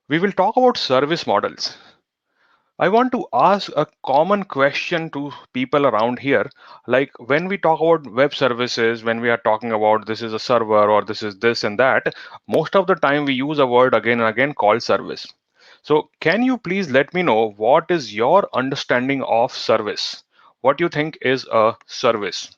We will talk about service models. I want to ask a common question to people around here. Like when we talk about web services, when we are talking about this is a server or this is this and that, most of the time we use a word again and again called service. So can you please let me know what is your understanding of service? What you think is a service?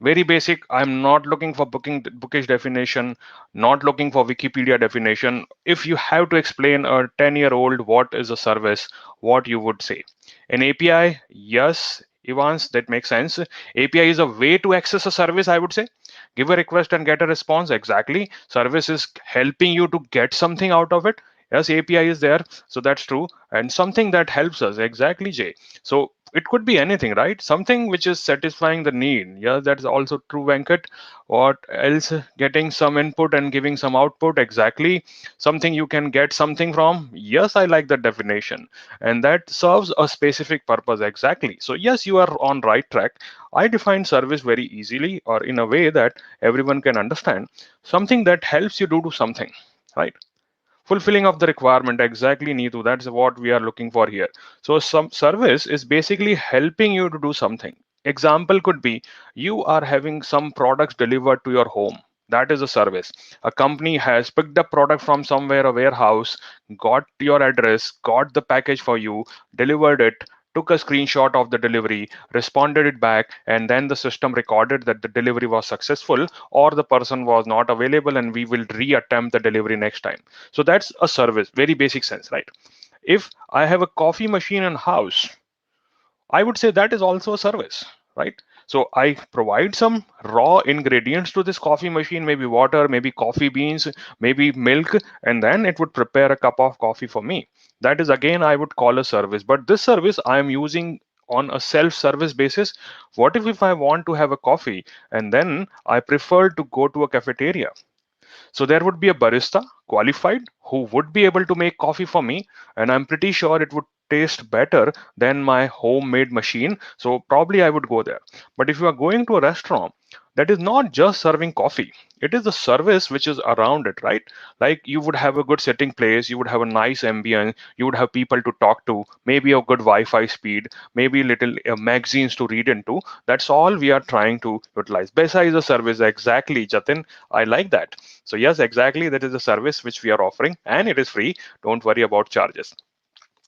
Very basic. I'm not looking for bookish definition, not looking for Wikipedia definition. If you have to explain a 10-year-old what is a service, what you would say? An API, yes, Evans, that makes sense. API is a way to access a service, I would say. Give a request and get a response. Exactly. Service is helping you to get something out of it. Yes, API is there, so that's true. And something that helps us. Exactly, Jay. So it could be anything, right? Something which is satisfying the need. Yeah, that's also true, Venkat. What else? Getting some input and giving some output. Exactly. Something you can get something from. Yes, I like that definition. And that serves a specific purpose. Exactly. So yes, you are on right track. I define service very easily or in a way that everyone can understand. Something that helps you do something, right? Fulfilling of the requirement. Exactly, Neetu, that's what we are looking for here. So some service is basically helping you to do something. Example could be you are having some products delivered to your home. That is a service. A company has picked up product from somewhere, a warehouse, got your address, got the package for you, delivered it, took a screenshot of the delivery, responded it back, and then the system recorded that the delivery was successful or the person was not available, and we will reattempt the delivery next time. So that's a service, very basic sense, right? If I have a coffee machine in house, I would say that is also a service, right? So I provide some raw ingredients to this coffee machine, maybe water, maybe coffee beans, maybe milk, and then it would prepare a cup of coffee for me. That is again, I would call a service. But this service I am using on a self-service basis. What if I want to have a coffee and then I prefer to go to a cafeteria? So there would be a barista qualified who would be able to make coffee for me, and I'm pretty sure it would taste better than my homemade machine. So probably I would go there. But if you are going to a restaurant, that is not just serving coffee. It is the service which is around it, right? Like you would have a good sitting place, you would have a nice ambience, you would have people to talk to, maybe a good Wi-Fi speed, maybe little magazines to read into. That's all we are trying to utilize. BeSA is a service, exactly, Jatin. I like that. So yes, exactly, that is a service which we are offering and it is free. Don't worry about charges.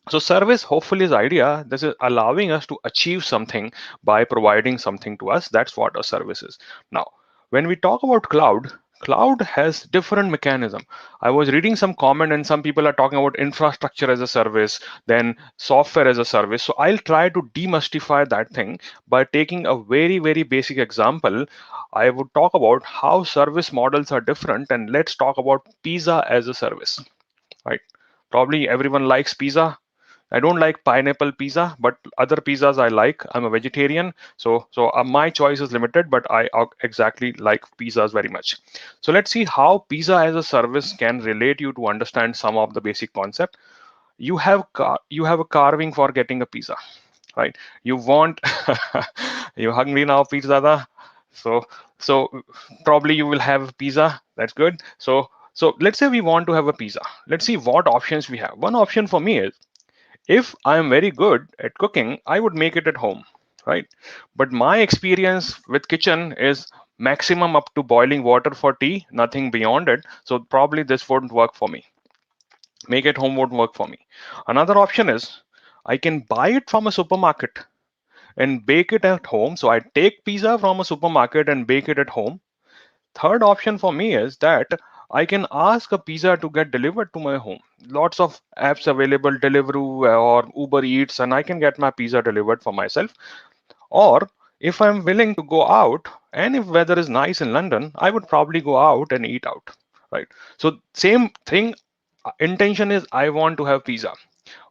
So service hopefully is idea. This is allowing us to achieve something by providing something to us. That's what a service is. Now, when we talk about cloud, cloud has different mechanism. I was reading some comment and some people are talking about infrastructure as a service, then software as a service. So I'll try to demystify that thing by taking a very basic example. I would talk about how service models are different, and let's talk about pizza as a service, right? Probably everyone likes pizza. I don't like pineapple pizza, but other pizzas I like. I'm a vegetarian, so my choice is limited, but I exactly like pizzas very much. So let's see how pizza as a service can relate you to understand some of the basic concept. You have a carving for getting a pizza, right? You want you hungry now, pizza da? So probably you will have pizza. That's good. So let's say we want to have a pizza. Let's see what options we have. One option for me is if I am very good at cooking, I would make it at home, right? But my experience with kitchen is maximum up to boiling water for tea, nothing beyond it. So probably this wouldn't work for me. Make it home won't work for me. Another option is I can buy it from a supermarket and bake it at home. So I take pizza from a supermarket and bake it at home. Third option for me is that I can ask a pizza to get delivered to my home. Lots of apps available, Deliveroo or Uber Eats, and I can get my pizza delivered for myself. Or if I'm willing to go out and if weather is nice in London, I would probably go out and eat out. Right. So same thing. Intention is I want to have pizza.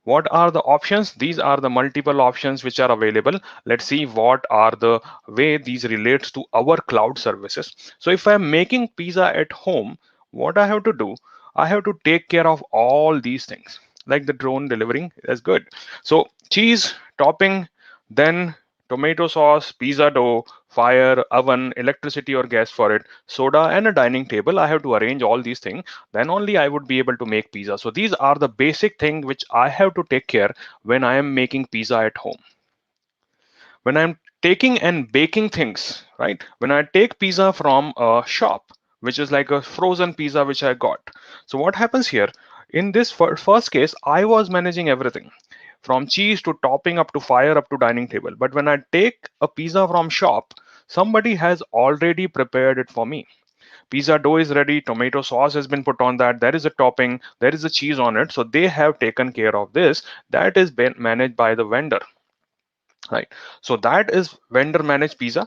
What are the options? These are the multiple options which are available. Let's see what are the way these relates to our cloud services. So if I'm making pizza at home, what I have to do, I have to take care of all these things like the drone delivering. That's good. So cheese topping, then tomato sauce, pizza dough, fire, oven, electricity or gas for it, soda, and a dining table. I have to arrange all these things. Then only I would be able to make pizza. So these are the basic things which I have to take care when I am making pizza at home. When I'm taking and baking things, right? When I take pizza from a shop, which is like a frozen pizza which I got. So what happens here? In this first case, I was managing everything from cheese to topping up to fire up to dining table. But when I take a pizza from shop, somebody has already prepared it for me. Pizza dough is ready, tomato sauce has been put on that, there is a topping, there is a cheese on it. So they have taken care of this. That is been managed by the vendor, right? So that is vendor managed pizza.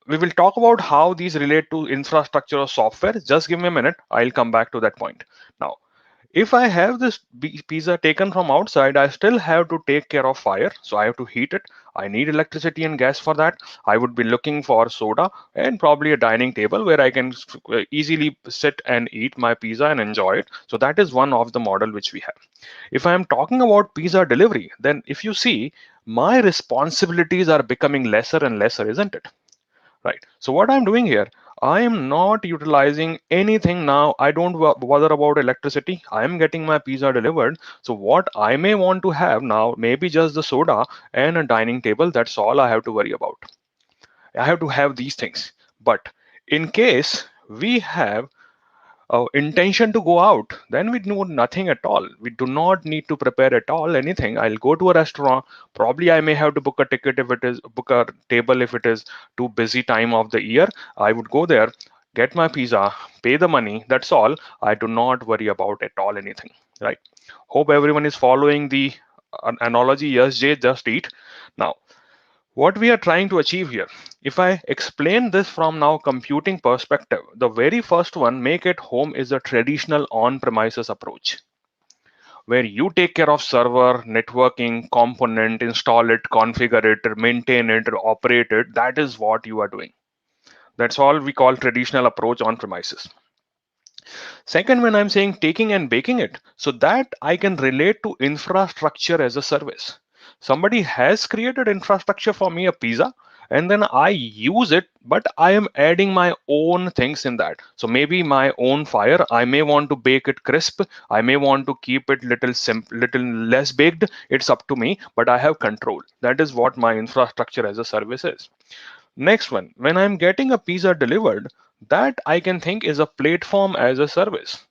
We will talk about how these relate to infrastructure or software. Just give me a minute, I'll come back to that point. Now, if I have this pizza taken from outside, I still have to take care of fire. So I have to heat it. I need electricity and gas for that. I would be looking for soda and probably a dining table where I can easily sit and eat my pizza and enjoy it. So that is one of the model which we have. If I am talking about pizza delivery, then if you see, my responsibilities are becoming lesser and lesser, isn't it? Right. So what I'm doing here, I am not utilizing anything now. I don't bother about electricity. I am getting my pizza delivered. So what I may want to have now, maybe just the soda and a dining table. That's all I have to worry about. I have to have these things. But in case we have intention to go out, then we do nothing at all. We do not need to prepare at all anything. I'll go to a restaurant. Probably I may have to book a ticket if it is book a table if it is too busy time of the year. I would go there, get my pizza, pay the money. That's all. I do not worry about at all anything. Right. Hope everyone is following the analogy. Yes, Jay, just eat. Now, what we are trying to achieve here, if I explain this from now computing perspective, the very first one, make it home, is a traditional on-premises approach where you take care of server, networking, component, install it, configure it, maintain it, operate it. That is what you are doing. That's all we call traditional approach on premises. Second, when I'm saying taking and baking it, so that I can relate to infrastructure as a service. Somebody has created infrastructure for me, a pizza, and then I use it, but I am adding my own things in that. So maybe my own fire, I may want to bake it crisp. I may want to keep it little simple, little less baked. It's up to me, but I have control. That is what my infrastructure as a service is. Next one, when I'm getting a pizza delivered, that I can think is a platform as a service.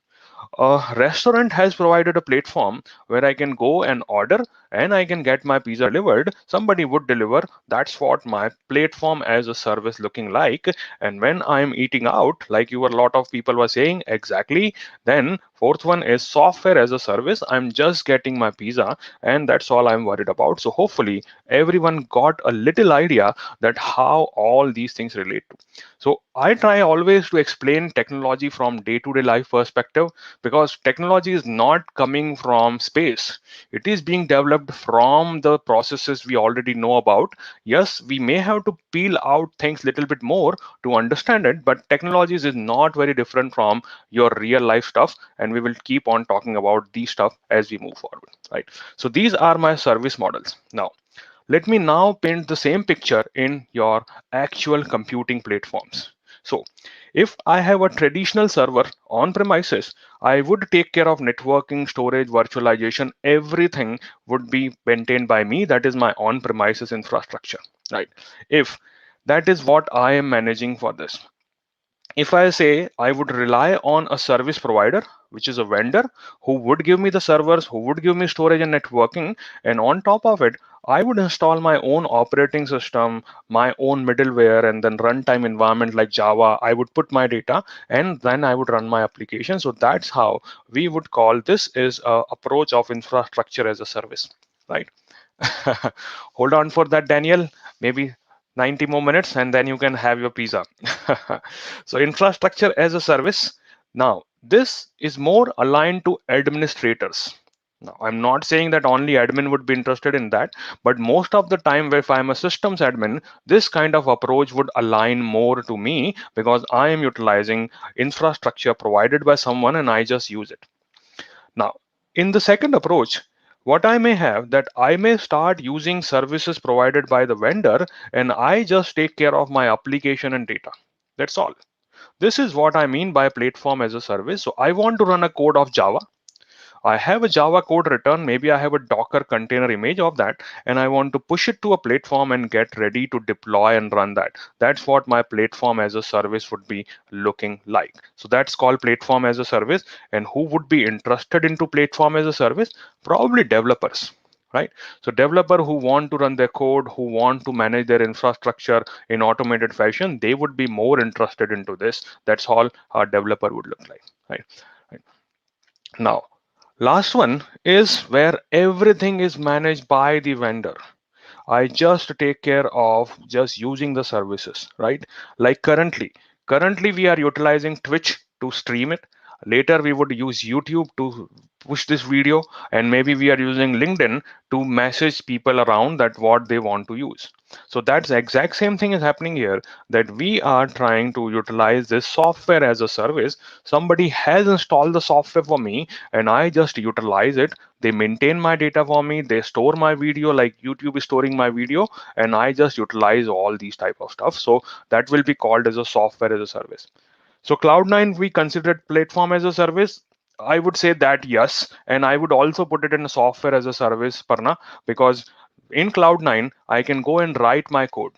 A restaurant has provided a platform where I can go and order and I can get my pizza delivered. Somebody would deliver. That's what my platform as a service looking like. And when I'm eating out, like you were a lot of people were saying exactly, then fourth one is software as a service. I'm just getting my pizza and that's all I'm worried about. So hopefully everyone got a little idea that how all these things relate to. So I try always to explain technology from day-to-day life perspective, because technology is not coming from space. It is being developed from the processes we already know about. Yes, we may have to peel out things a little bit more to understand it, but technologies is not very different from your real life stuff, and we will keep on talking about these stuff as we move forward, right? So these are my service models. Now, let me now paint the same picture in your actual computing platforms. So if I have a traditional server on premises, I would take care of networking, storage, virtualization, everything would be maintained by me. That is my on premises infrastructure, right? If that is what I am managing for this. If I say I would rely on a service provider, which is a vendor who would give me the servers, who would give me storage and networking, and on top of it, I would install my own operating system, my own middleware, and then runtime environment like Java. I would put my data and then I would run my application. So that's how we would call this is a approach of infrastructure as a service, right? Hold on for that, Daniel. Maybe 90 more minutes and then you can have your pizza. So infrastructure as a service. Now, this is more aligned to administrators. Now, I'm not saying that only admin would be interested in that, but most of the time, if I'm a systems admin, this kind of approach would align more to me because I am utilizing infrastructure provided by someone and I just use it. Now, in the second approach, What I may have that I may start using services provided by the vendor and I just take care of my application and data. That's all. This is what I mean by platform as a service. So I want to run a code of Java. I have a Java code written, maybe I have a Docker container image of that, and I want to push it to a platform and get ready to deploy and run that. That's what my platform as a service would be looking like. So that's called platform as a service. And who would be interested into platform as a service? Probably developers. Right. So developer who want to run their code, who want to manage their infrastructure in automated fashion, they would be more interested into this. That's all a developer would look like. Right. Right. Now, last one is where everything is managed by the vendor. I just take care of just using the services, right? Like currently we are utilizing Twitch to stream it. Later we would use YouTube to push this video, and maybe we are using LinkedIn to message people around that what they want to use. So that's the exact same thing is happening here, that we are trying to utilize this software as a service. Somebody has installed the software for me and I just utilize it. They maintain my data for me, they store my video like YouTube is storing my video, and I just utilize all these type of stuff. So that will be called as a software as a service. So Cloud9 we considered platform as a service. I would say that yes, and I would also put it in a software as a service, Parna, because in Cloud9 I can go and write my code.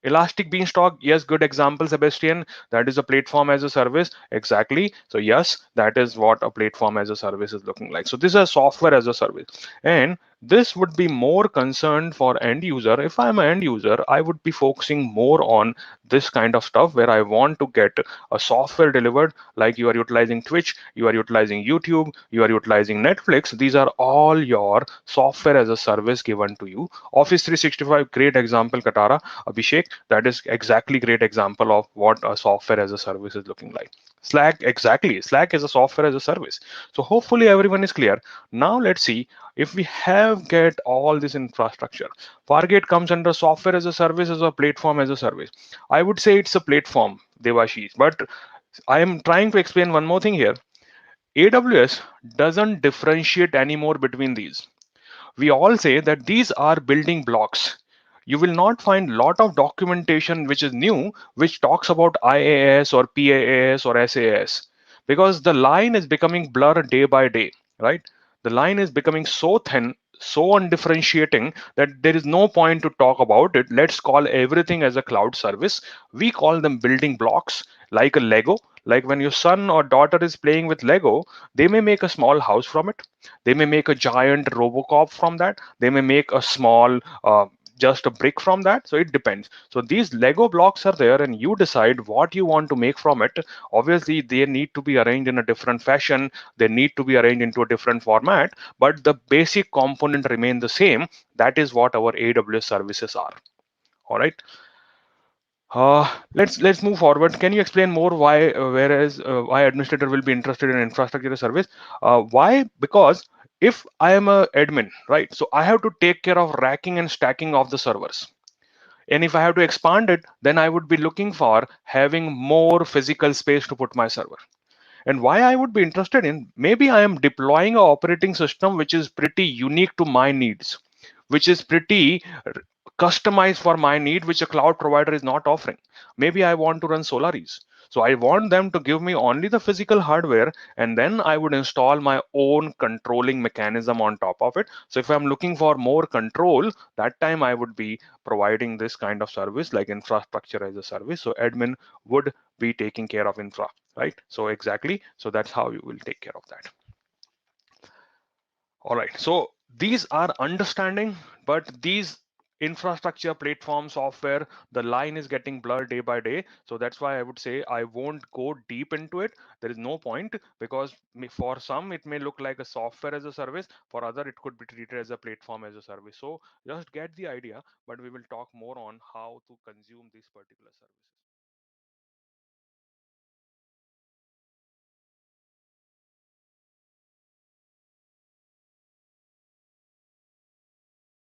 Elastic Beanstalk, yes, good example, Sebastian. That is a platform as a service. Exactly. So, yes, that is what a platform as a service is looking like. So, this is a software as a service. And this would be more concerned for end user. If I'm an end user, I would be focusing more on this kind of stuff where I want to get a software delivered, like you are utilizing Twitch, you are utilizing YouTube, you are utilizing Netflix. These are all your software as a service given to you. Office 365, great example, Katara. Abhishek, that is exactly great example of what a software as a service is looking like. Slack, exactly. Slack is a software as a service. So hopefully everyone is clear. Now let's see if we have get all this infrastructure. Fargate comes under software as a service as a platform as a service. I would say it's a platform, Devashish, but I am trying to explain one more thing here. AWS doesn't differentiate anymore between these. We all say that these are building blocks. You will not find lot of documentation which is new which talks about IaaS or PaaS or SaaS, because the line is becoming blurred day by day, right? The line is becoming so thin, so undifferentiating that there is no point to talk about it. Let's call everything as a cloud service. We call them building blocks, like a Lego. Like when your son or daughter is playing with Lego, they may make a small house from it, they may make a giant Robocop from that, they may make a small just a brick from that. So it depends. So these Lego blocks are there and you decide what you want to make from it. Obviously they need to be arranged in a different fashion, they need to be arranged into a different format, but the basic component remain the same. That is what our AWS services are. All right. Let's move forward. Can you explain more why, whereas why administrator will be interested in infrastructure as a service? Why? Because if I am a admin, right? So I have to take care of racking and stacking of the servers. And if I have to expand it, then I would be looking for having more physical space to put my server. And why I would be interested in, maybe I am deploying a operating system which is pretty unique to my needs, which is pretty customized for my need, which a cloud provider is not offering. Maybe I want to run Solaris. So I want them to give me only the physical hardware, and then I would install my own controlling mechanism on top of it. So if I'm looking for more control, that time I would be providing this kind of service like infrastructure as a service. So admin would be taking care of infra, right? So exactly. So that's how you will take care of that. All right. So these are understanding, but these infrastructure platform software, the line is getting blurred day by day. So that's why I would say I won't go deep into it. There is no point, because for some it may look like a software as a service, for other it could be treated as a platform as a service. So just get the idea, but we will talk more on how to consume these particular services.